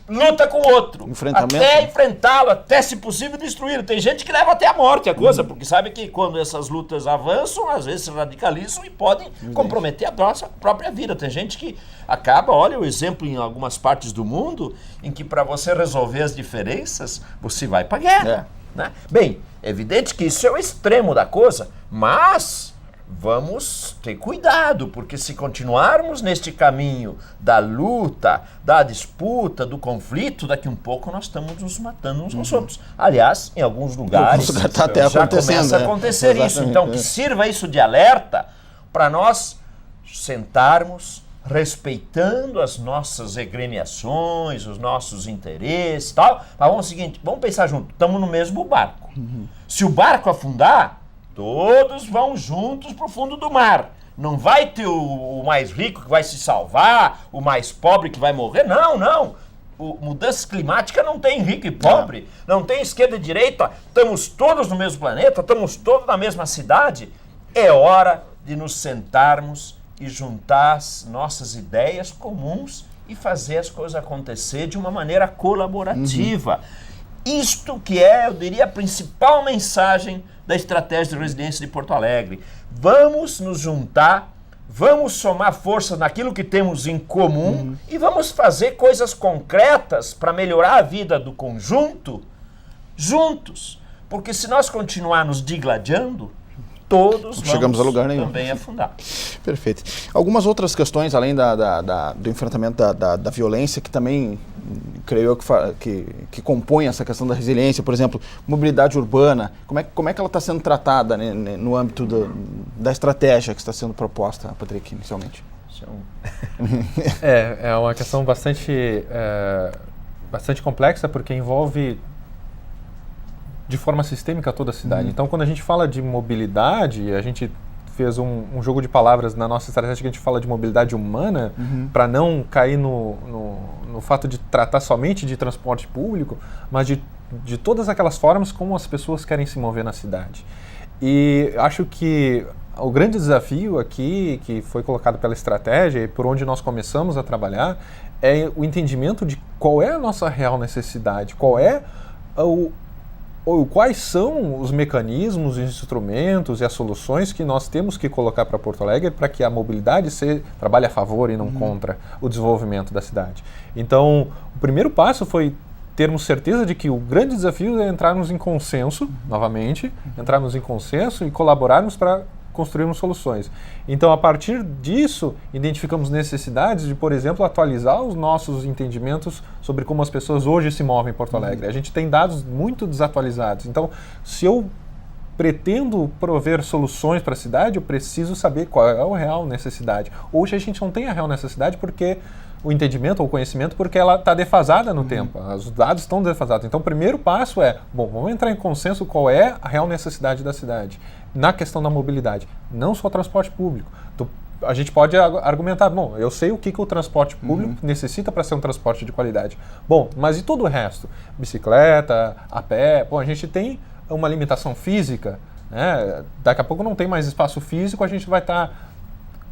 luta com o outro, até enfrentá-lo, até se possível destruí-lo. Tem gente que leva até a morte a coisa, porque sabe que quando essas lutas avançam, às vezes se radicalizam e podem comprometer a nossa própria vida. Tem gente que acaba, olha o exemplo em algumas partes do mundo, em que para você resolver as diferenças, você vai para a guerra. Né? Bem, é evidente que isso é o extremo da coisa, mas vamos ter cuidado, porque se continuarmos neste caminho da luta, da disputa, do conflito, daqui um pouco nós estamos nos matando uns aos outros. Aliás, em alguns lugares já começa a acontecer isso. Então, que sirva isso de alerta para nós sentarmos respeitando as nossas agremiações, os nossos interesses e tal. Mas vamos ao seguinte, vamos pensar junto, estamos no mesmo barco. Se o barco afundar, todos vão juntos para o fundo do mar. Não vai ter o mais rico que vai se salvar, o mais pobre que vai morrer. Não, não. mudança climática não tem rico e pobre, não tem esquerda e direita, estamos todos no mesmo planeta, estamos todos na mesma cidade. É hora de nos sentarmos e juntar as nossas ideias comuns e fazer as coisas acontecer de uma maneira colaborativa. Isto que é, eu diria, a principal mensagem da estratégia de resiliência de Porto Alegre. Vamos nos juntar, vamos somar forças naquilo que temos em comum e vamos fazer coisas concretas para melhorar a vida do conjunto juntos. Porque se nós continuarmos digladiando, todos chegamos a lugar nenhum. Também afundar. Perfeito. Algumas outras questões, além do enfrentamento da violência, que também, creio eu, que compõem essa questão da resiliência, por exemplo, mobilidade urbana, como é que ela está sendo tratada, né, no âmbito da estratégia que está sendo proposta, Patrick, inicialmente? É uma questão bastante complexa, porque envolve de forma sistêmica toda a cidade. Então, quando a gente fala de mobilidade, a gente fez um jogo de palavras na nossa estratégia que a gente fala de mobilidade humana, para não cair no fato de tratar somente de transporte público, mas de todas aquelas formas como as pessoas querem se mover na cidade. E acho que o grande desafio aqui, que foi colocado pela estratégia e por onde nós começamos a trabalhar, é o entendimento de qual é a nossa real necessidade, quais são os mecanismos, os instrumentos e as soluções que nós temos que colocar para Porto Alegre para que a mobilidade trabalhe a favor e não contra o desenvolvimento da cidade. Então, o primeiro passo foi termos certeza de que o grande desafio é entrarmos em consenso, novamente, entrarmos em consenso e colaborarmos para construirmos soluções. Então, a partir disso, identificamos necessidades de, por exemplo, atualizar os nossos entendimentos sobre como as pessoas hoje se movem em Porto Alegre. A gente tem dados muito desatualizados. Então, se eu pretendo prover soluções para a cidade, eu preciso saber qual é a real necessidade. Hoje a gente não tem a real necessidade porque o entendimento ou o conhecimento, porque ela está defasada no tempo. Os dados estão defasados. Então, o primeiro passo é, vamos entrar em consenso qual é a real necessidade da cidade. Na questão da mobilidade, não só transporte público. A gente pode argumentar, eu sei o que o transporte público necessita para ser um transporte de qualidade. Mas e todo o resto? Bicicleta, a pé, a gente tem uma limitação física, né? Daqui a pouco não tem mais espaço físico, a gente vai estar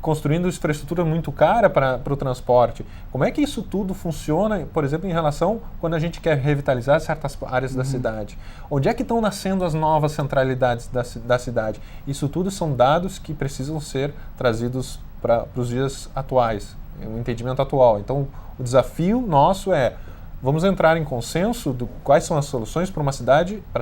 construindo infraestrutura muito cara para o transporte. Como é que isso tudo funciona, por exemplo, em relação quando a gente quer revitalizar certas áreas da cidade? Onde é que estão nascendo as novas centralidades da cidade? Isso tudo são dados que precisam ser trazidos para os dias atuais, o entendimento atual. Então, o desafio nosso é, vamos entrar em consenso de quais são as soluções para a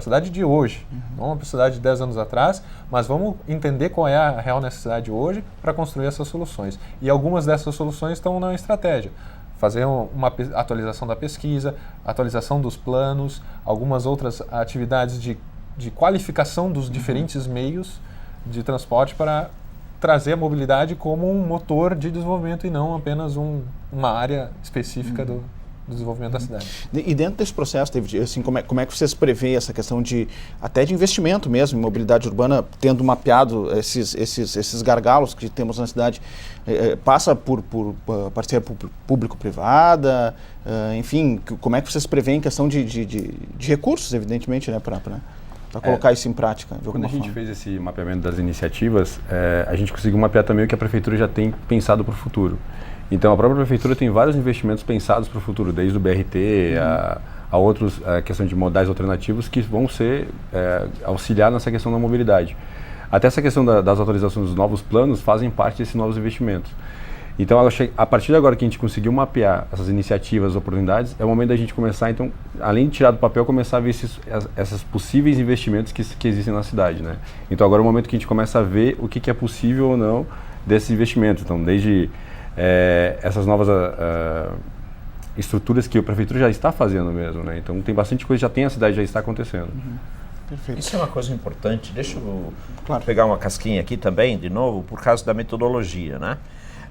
cidade de hoje, não uma cidade de 10 anos atrás, mas vamos entender qual é a real necessidade hoje para construir essas soluções. E algumas dessas soluções estão na estratégia. Fazer uma atualização da pesquisa, atualização dos planos, algumas outras atividades de qualificação dos diferentes meios de transporte para trazer a mobilidade como um motor de desenvolvimento e não apenas uma área específica do desenvolvimento da cidade. E dentro desse processo, David, assim, como é que vocês prevêem essa questão até de investimento mesmo em mobilidade urbana, tendo mapeado esses gargalos que temos na cidade? Passa por parceria público-privada, enfim, como é que vocês prevêem em questão de recursos, evidentemente, né, para colocar isso em prática? Quando a gente fez esse mapeamento das iniciativas, a gente conseguiu mapear também o que a Prefeitura já tem pensado para o futuro. Então, a própria Prefeitura tem vários investimentos pensados para o futuro, desde o BRT a outros, a questão de modais alternativos que vão auxiliar nessa questão da mobilidade. Até essa questão das atualizações dos novos planos fazem parte desses novos investimentos. Então, a partir de agora que a gente conseguiu mapear essas iniciativas, oportunidades, é o momento da gente começar, então, além de tirar do papel, começar a ver esses possíveis investimentos que existem na cidade, né? Então, agora é o momento que a gente começa a ver o que é possível ou não desses investimentos. Então, desde essas novas estruturas que a Prefeitura já está fazendo mesmo, né? Então tem bastante coisa, a cidade já está acontecendo. Perfeito. Isso é uma coisa importante. Deixa eu pegar uma casquinha aqui também, de novo, por causa da metodologia, né?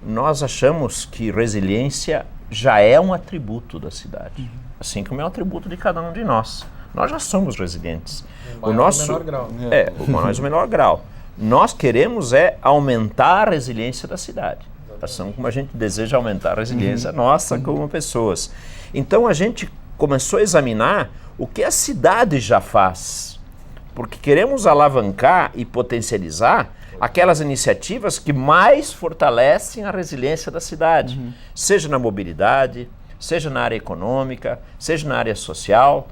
Nós achamos que resiliência já é um atributo da cidade, assim como é um atributo de cada um de nós. Nós já somos resilientes. O menor grau. Mais ou menor grau. Nós queremos aumentar a resiliência da cidade. preocupação como a gente deseja aumentar a resiliência nossa como pessoas. Então a gente começou a examinar o que a cidade já faz, porque queremos alavancar e potencializar aquelas iniciativas que mais fortalecem a resiliência da cidade, seja na mobilidade, seja na área econômica, seja na área social.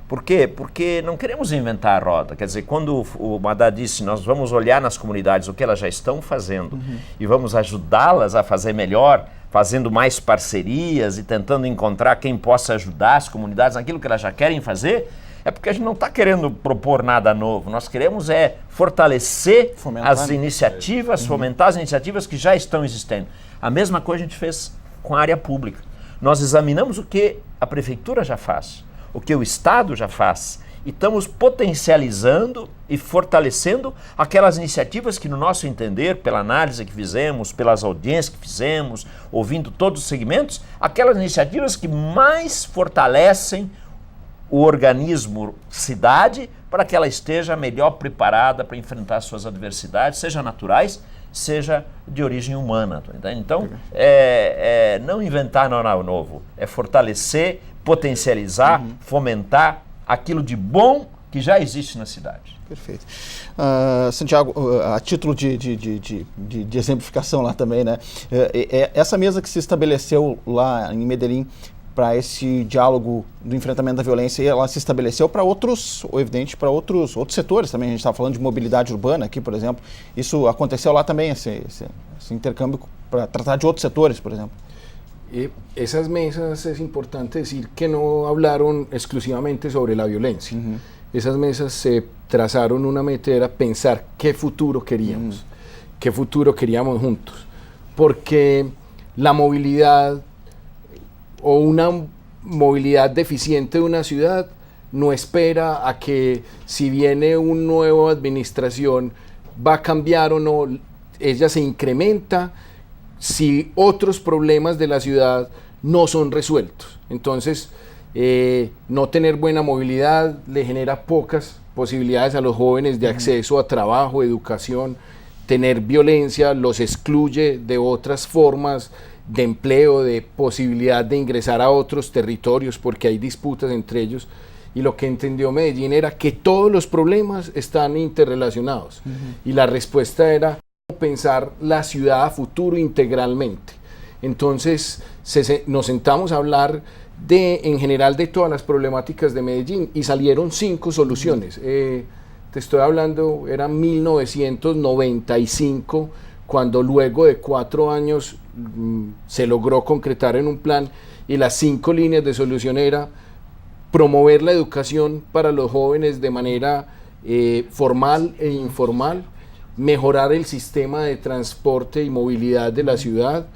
Por quê? Porque não queremos inventar a roda. Quer dizer, quando o Madá disse nós vamos olhar nas comunidades o que elas já estão fazendo e vamos ajudá-las a fazer melhor, fazendo mais parcerias e tentando encontrar quem possa ajudar as comunidades naquilo que elas já querem fazer, é porque a gente não está querendo propor nada novo. Nós queremos fortalecer as iniciativas, fomentar as iniciativas que já estão existendo. A mesma coisa a gente fez com a área pública. Nós examinamos o que a prefeitura já faz, o que o Estado já faz, e estamos potencializando e fortalecendo aquelas iniciativas que, no nosso entender, pela análise que fizemos, pelas audiências que fizemos, ouvindo todos os segmentos, aquelas iniciativas que mais fortalecem o organismo cidade para que ela esteja melhor preparada para enfrentar suas adversidades, seja naturais, seja de origem humana. Então, não inventar nada novo, é fortalecer, potencializar, fomentar aquilo de bom que já existe na cidade. Perfeito. Santiago, a título de exemplificação lá também, né? Essa mesa que se estabeleceu lá em Medellín para esse diálogo do enfrentamento da violência, ela se estabeleceu para outros setores também. A gente estava falando de mobilidade urbana aqui, por exemplo. Isso aconteceu lá também, esse intercâmbio para tratar de outros setores, por exemplo. Esas mesas es importante decir que no hablaron exclusivamente sobre la violencia. Esas mesas se trazaron una meta, era pensar qué futuro queríamos, qué futuro queríamos juntos. Porque la movilidad o una movilidad deficiente de una ciudad no espera a que si viene una nueva administración va a cambiar o no, ella se incrementa si otros problemas de la ciudad no son resueltos. Entonces, no tener buena movilidad le genera pocas posibilidades a los jóvenes de acceso a trabajo, educación. Tener violencia los excluye de otras formas de empleo, de posibilidad de ingresar a otros territorios porque hay disputas entre ellos. Y lo que entendió Medellín era que todos los problemas están interrelacionados. Y la respuesta era pensar la ciudad a futuro integralmente. Entonces nos sentamos a hablar en general de todas las problemáticas de Medellín y salieron 5 soluciones. Te estoy hablando, era 1995, cuando luego de 4 años se logró concretar en un plan, y las 5 líneas de solución era promover la educación para los jóvenes de manera formal e informal, mejorar el sistema de transporte y movilidad de la ciudad,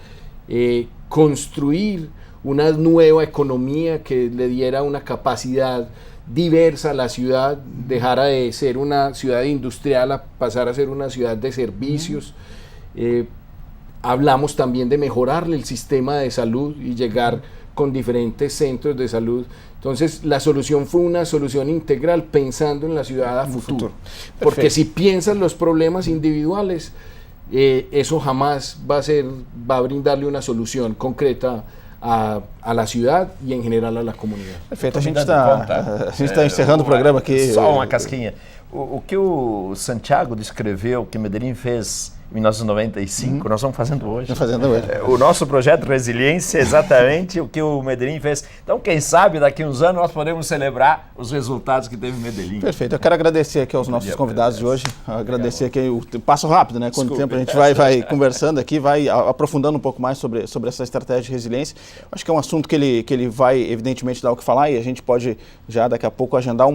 construir una nueva economía que le diera una capacidad diversa a la ciudad, dejara de ser una ciudad industrial a pasar a ser una ciudad de servicios. Hablamos también de mejorarle el sistema de salud y llegar con diferentes centros de salud. Entonces, la solución fue una solución integral pensando en la ciudad a futuro. Porque si piensas los problemas individuales, eso jamás va a brindarle una solución concreta a la ciudad e em geral a comunidade. Perfeito, a gente está encerrando o programa aqui. Só uma casquinha. O que o Santiago descreveu, que Medellín fez em 1995, nós estamos fazendo hoje. O nosso projeto Resiliência é exatamente o que o Medellín fez. Então, quem sabe, daqui a uns anos nós podemos celebrar os resultados que teve Medellín. Perfeito. Eu quero agradecer aqui aos nossos convidados de hoje. Agradecer aqui o passo rápido, né? Quanto tempo a gente vai conversando aqui, vai aprofundando um pouco mais sobre essa estratégia de resiliência. Acho que é um assunto que ele vai, evidentemente, dar o que falar, e a gente pode já daqui a pouco agendar um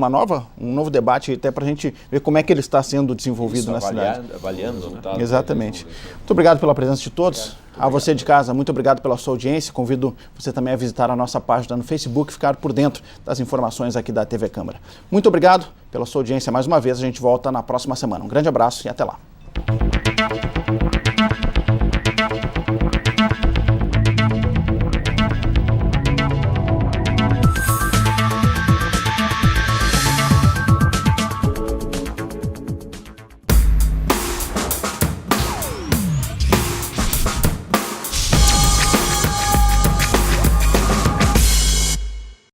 novo debate, até para a gente ver como é que ele está sendo desenvolvido na cidade. Avaliando os resultados. Exatamente. Muito obrigado pela presença de todos. A você de casa, muito obrigado pela sua audiência. Convido você também a visitar a nossa página no Facebook, ficar por dentro das informações aqui da TV Câmara. Muito obrigado pela sua audiência mais uma vez. A gente volta na próxima semana. Um grande abraço e até lá.